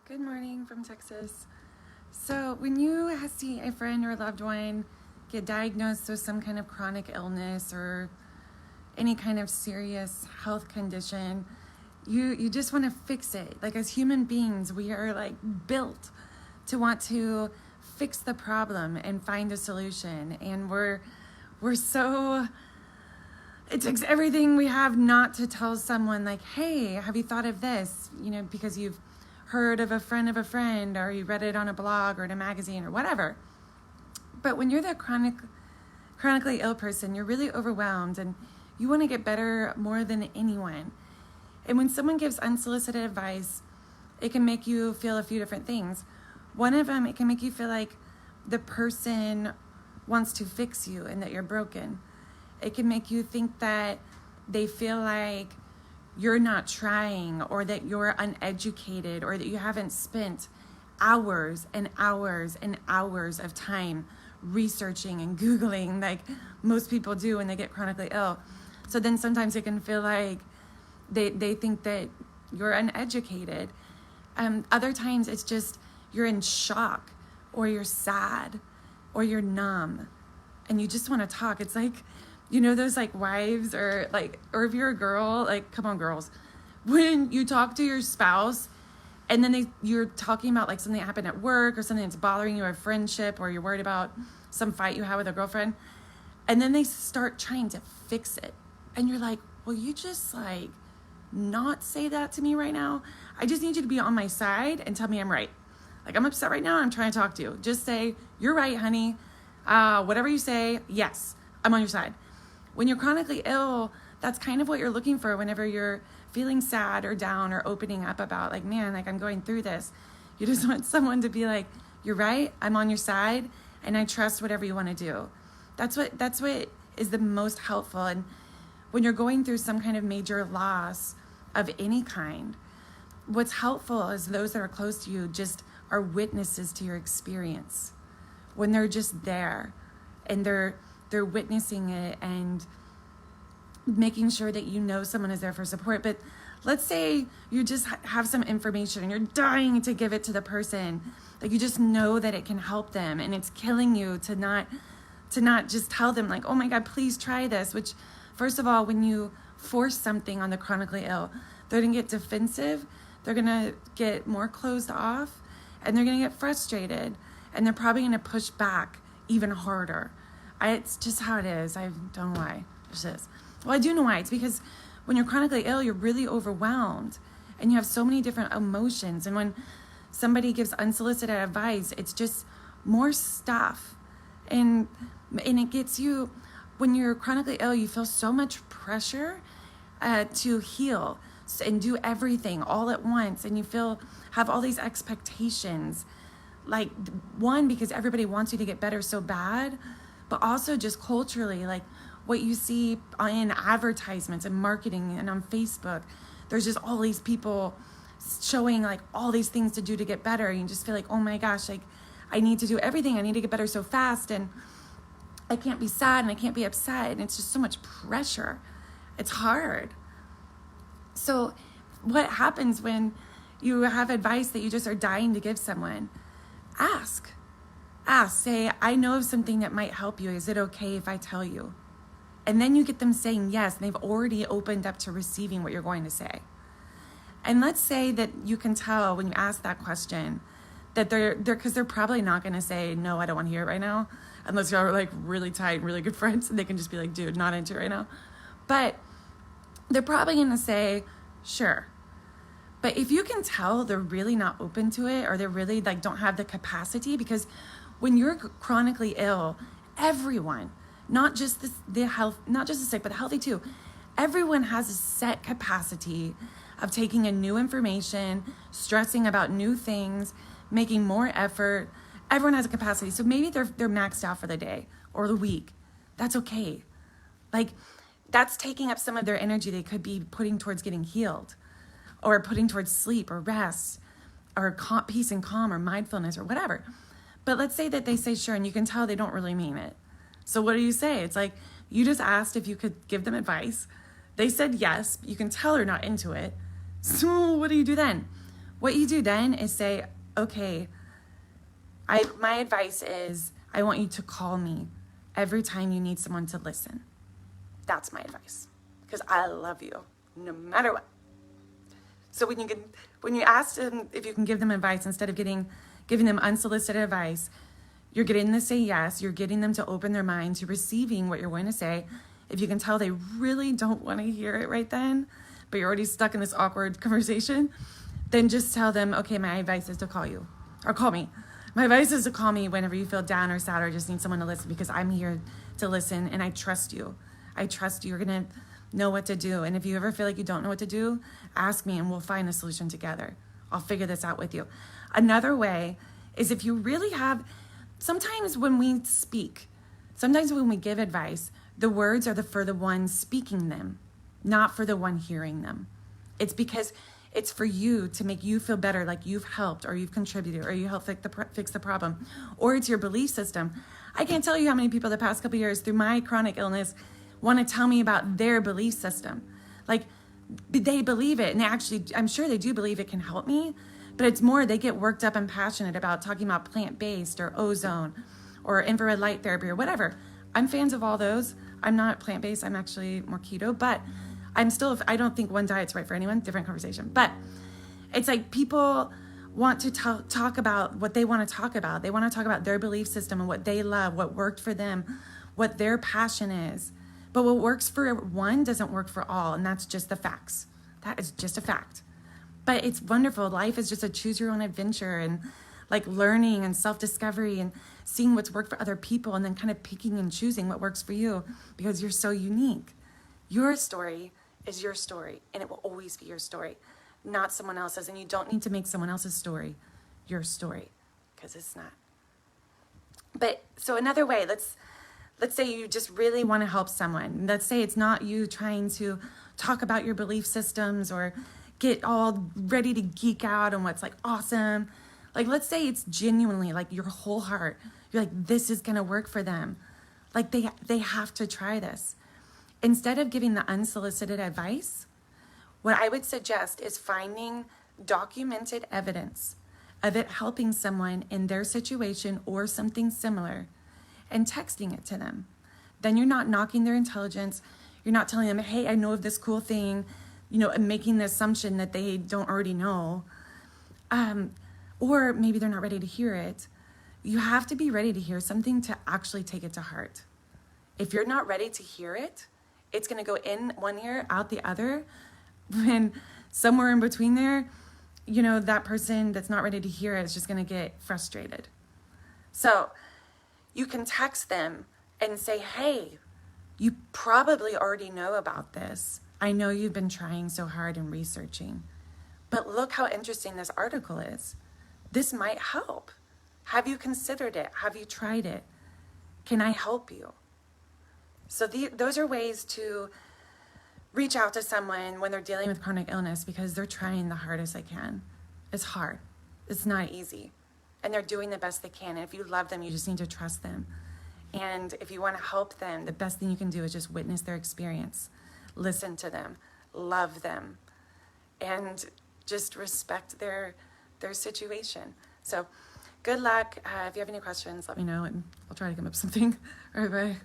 Good morning from Texas. So when you see a friend or a loved one get diagnosed with some kind of chronic illness or any kind of serious health condition, you just want to fix it. Like, as human beings, we are like built to want to fix the problem and find a solution. And we're so, it takes everything we have not to tell someone like, hey, have you thought of this? Because you've heard of a friend, or you read it on a blog or in a magazine or whatever. But when you're the chronically ill person, you're really overwhelmed and you want to get better more than anyone. And when someone gives unsolicited advice, it can make you feel a few different things. One of them, it can make you feel like the person wants to fix you and that you're broken. It can make you think that they feel like you're not trying, or that you're uneducated, or that you haven't spent hours and hours and hours of time researching and Googling like most people do when they get chronically ill. So then sometimes it can feel like they think that you're uneducated. Other times it's just you're in shock, or you're sad, or you're numb, and you just want to talk. It's like, those like wives or if you're a girl, like, come on girls, when you talk to your spouse and then you're talking about like something that happened at work or something that's bothering you, a friendship, or you're worried about some fight you had with a girlfriend, and then they start trying to fix it. And you're like, will you just like not say that to me right now? I just need you to be on my side and tell me I'm right. Like, I'm upset right now. I'm trying to talk to you. Just say, you're right, honey. Whatever you say, yes, I'm on your side. When you're chronically ill, that's kind of what you're looking for whenever you're feeling sad or down or opening up about like, man, like, I'm going through this. You just want someone to be like, you're right, I'm on your side, and I trust whatever you want to do. That's what is the most helpful. And when you're going through some kind of major loss of any kind, what's helpful is those that are close to you just are witnesses to your experience. When they're just there and they're witnessing it and making sure that someone is there for support. But let's say you just have some information and you're dying to give it to the person. Like, you just know that it can help them, and it's killing you to not just tell them like, oh my God, please try this. Which, first of all, when you force something on the chronically ill, they're going to get defensive, they're going to get more closed off, and they're going to get frustrated, and they're probably going to push back even harder. It's just how it is. I don't know why. It's just, well, I do know why. It's because when you're chronically ill, you're really overwhelmed and you have so many different emotions. And when somebody gives unsolicited advice, it's just more stuff. And it gets you, when you're chronically ill, you feel so much pressure to heal and do everything all at once. And you have all these expectations. Like, one, because everybody wants you to get better so bad, but also just culturally, like what you see in advertisements and marketing and on Facebook, there's just all these people showing like all these things to do to get better. You just feel like, oh my gosh, like, I need to do everything. I need to get better so fast, and I can't be sad and I can't be upset. And it's just so much pressure. It's hard. So what happens when you have advice that you just are dying to give someone? Ask, say, I know of something that might help you. Is it okay if I tell you? And then you get them saying yes, and they've already opened up to receiving what you're going to say. And let's say that you can tell when you ask that question that because they're probably not going to say, no, I don't want to hear it right now, unless y'all are like really tight, really good friends, and they can just be like, dude, not into it right now. But they're probably going to say, sure. But if you can tell they're really not open to it, or they're really like don't have the capacity, because when you're chronically ill, everyone, not just the sick, but the healthy too, everyone has a set capacity of taking in new information, stressing about new things, making more effort. Everyone has a capacity. So maybe they're maxed out for the day or the week. That's okay. Like, that's taking up some of their energy they could be putting towards getting healed, or putting towards sleep or rest or peace and calm or mindfulness or whatever. But let's say that they say sure, and you can tell they don't really mean it. So what do you say? It's like, you just asked if you could give them advice. They said yes. You can tell they're not into it. So what do you do then? What you do then is say, okay, my advice is I want you to call me every time you need someone to listen. That's my advice, because I love you no matter what. So when you ask them if you can give them advice, instead of giving them unsolicited advice, you're getting them to say yes. You're getting them to open their mind to receiving what you're going to say. If you can tell they really don't want to hear it right then, but you're already stuck in this awkward conversation, then just tell them, okay, my advice is to call you or call me. My advice is to call me whenever you feel down or sad or just need someone to listen, because I'm here to listen and I trust you. I trust you're going to know what to do. And if you ever feel like you don't know what to do, ask me and we'll find a solution together. I'll figure this out with you. Another way is if you really have, sometimes when we speak, sometimes when we give advice, the words are for the one speaking them, not for the one hearing them. It's because it's for you to make you feel better, like you've helped or you've contributed or you helped fix the problem, or it's your belief system. I can't tell you how many people the past couple of years through my chronic illness want to tell me about their belief system. Like they believe it, and actually, I'm sure they do believe it can help me, but it's more they get worked up and passionate about talking about plant-based or ozone or infrared light therapy or whatever. I'm fans of all those. I'm not plant-based. I'm actually more keto, but I don't think one diet's right for anyone. Different conversation. But it's like people want to talk about what they want to talk about. They want to talk about their belief system and what they love, what worked for them, what their passion is. But what works for one doesn't work for all, and that's just the facts. That is just a fact. But it's wonderful. Life is just a choose your own adventure, and like learning and self-discovery and seeing what's worked for other people, and then kind of picking and choosing what works for you, because you're so unique. Your story is your story, and it will always be your story, not someone else's. And you don't need to make someone else's story your story, because it's not. But so another way, let's say you just really want to help someone. Let's say it's not you trying to talk about your belief systems or get all ready to geek out on what's like awesome. Like, let's say it's genuinely like your whole heart. You're like, this is going to work for them. Like they have to try this. Instead of giving the unsolicited advice, what I would suggest is finding documented evidence of it helping someone in their situation or something similar and texting it to them. Then you're not knocking their intelligence. You're not telling them, hey, I know of this cool thing, and making the assumption that they don't already know. Or maybe they're not ready to hear it. You have to be ready to hear something to actually take it to heart. If you're not ready to hear it, it's going to go in one ear, out the other. And somewhere in between there, that person that's not ready to hear it is just going to get frustrated. So you can text them and say, hey, you probably already know about this. I know you've been trying so hard and researching, but look how interesting this article is. This might help. Have you considered it? Have you tried it? Can I help you? So those are ways to reach out to someone when they're dealing with chronic illness, because they're trying the hardest they can. It's hard. It's not easy. And they're doing the best they can. And if you love them, you just need to trust them. And if you want to help them, the best thing you can do is just witness their experience, listen to them, love them, and just respect their situation. So good luck. If you have any questions, let me know and I'll try to come up with something. All right, bye.